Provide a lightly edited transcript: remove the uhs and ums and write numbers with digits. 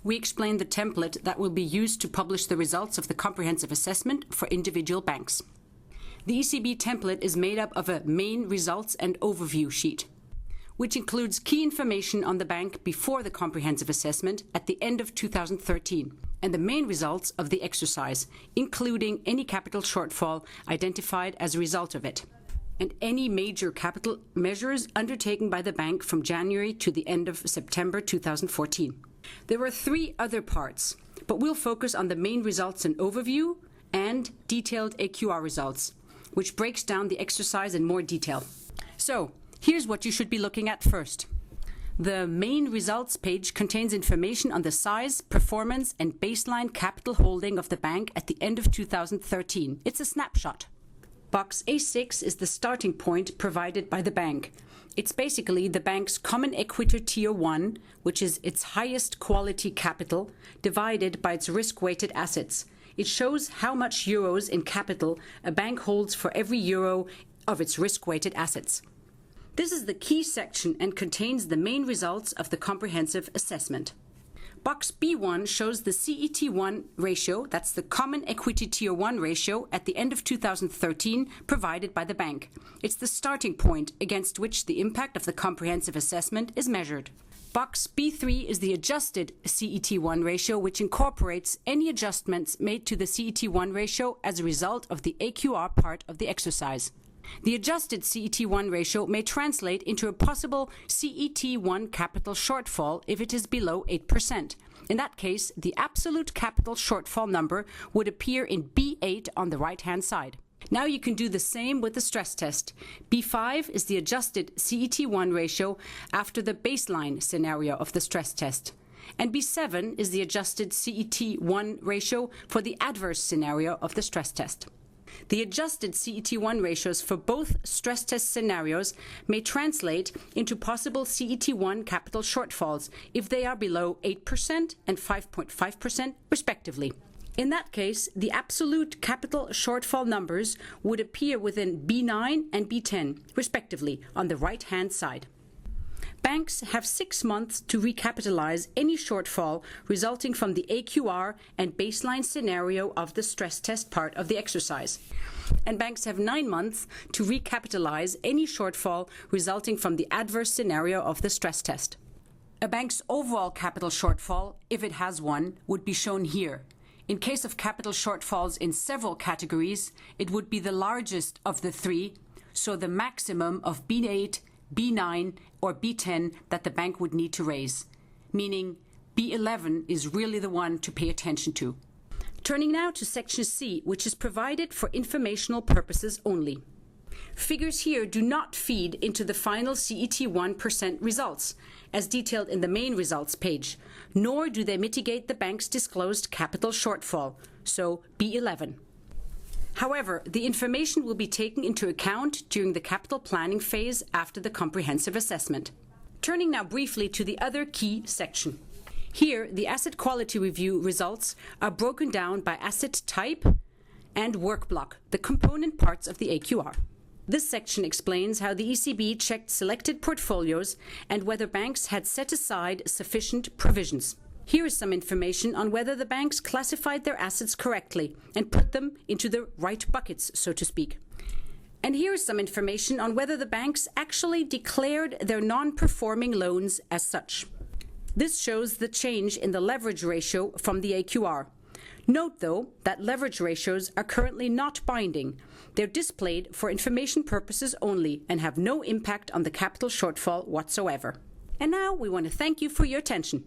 we explain the template that will be used to publish the results of the comprehensive assessment for individual banks. The ECB template is made up of a main results and overview sheet, which includes key information on the bank before the comprehensive assessment at the end of 2013, and the main results of the exercise, including any capital shortfall identified as a result of it, and any major capital measures undertaken by the bank from January to the end of September 2014. There are 3 other parts, but we'll focus on the main results and overview and detailed AQR results, which breaks down the exercise in more detail. So, here's what you should be looking at first. The main results page contains information on the size, performance, and baseline capital holding of the bank at the end of 2013. It's a snapshot. Box A6 is the starting point provided by the bank. It's basically the bank's Common Equity Tier 1, which is its highest quality capital, divided by its risk-weighted assets. It shows how much euros in capital a bank holds for every euro of its risk-weighted assets. This is the key section and contains the main results of the comprehensive assessment. Box B1 shows the CET1 ratio, that's the Common Equity Tier 1 ratio, at the end of 2013 provided by the bank. It's the starting point against which the impact of the comprehensive assessment is measured. Box B3 is the adjusted CET1 ratio, which incorporates any adjustments made to the CET1 ratio as a result of the AQR part of the exercise. The adjusted CET1 ratio may translate into a possible CET1 capital shortfall if it is below 8%. In that case, the absolute capital shortfall number would appear in B8 on the right-hand side. Now you can do the same with the stress test. B5 is the adjusted CET1 ratio after the baseline scenario of the stress test. And B7 is the adjusted CET1 ratio for the adverse scenario of the stress test. The adjusted CET1 ratios for both stress test scenarios may translate into possible CET1 capital shortfalls if they are below 8% and 5.5% respectively. In that case, the absolute capital shortfall numbers would appear within B9 and B10 respectively on the right-hand side. Banks have 6 months to recapitalize any shortfall resulting from the AQR and baseline scenario of the stress test part of the exercise. And banks have 9 months to recapitalize any shortfall resulting from the adverse scenario of the stress test. A bank's overall capital shortfall, if it has one, would be shown here. In case of capital shortfalls in several categories, it would be the largest of the 3, so the maximum of B8, B9 or B10 that the bank would need to raise, meaning B11 is really the one to pay attention to. Turning now to section C, which is provided for informational purposes only. Figures here do not feed into the final CET1% results, as detailed in the main results page, nor do they mitigate the bank's disclosed capital shortfall, so B11. However, the information will be taken into account during the capital planning phase after the comprehensive assessment. Turning now briefly to the other key section. Here, the asset quality review results are broken down by asset type and work block, the component parts of the AQR. This section explains how the ECB checked selected portfolios and whether banks had set aside sufficient provisions. Here is some information on whether the banks classified their assets correctly and put them into the right buckets, so to speak. And here is some information on whether the banks actually declared their non-performing loans as such. This shows the change in the leverage ratio from the AQR. Note, though, that leverage ratios are currently not binding. They're displayed for information purposes only and have no impact on the capital shortfall whatsoever. And now we want to thank you for your attention.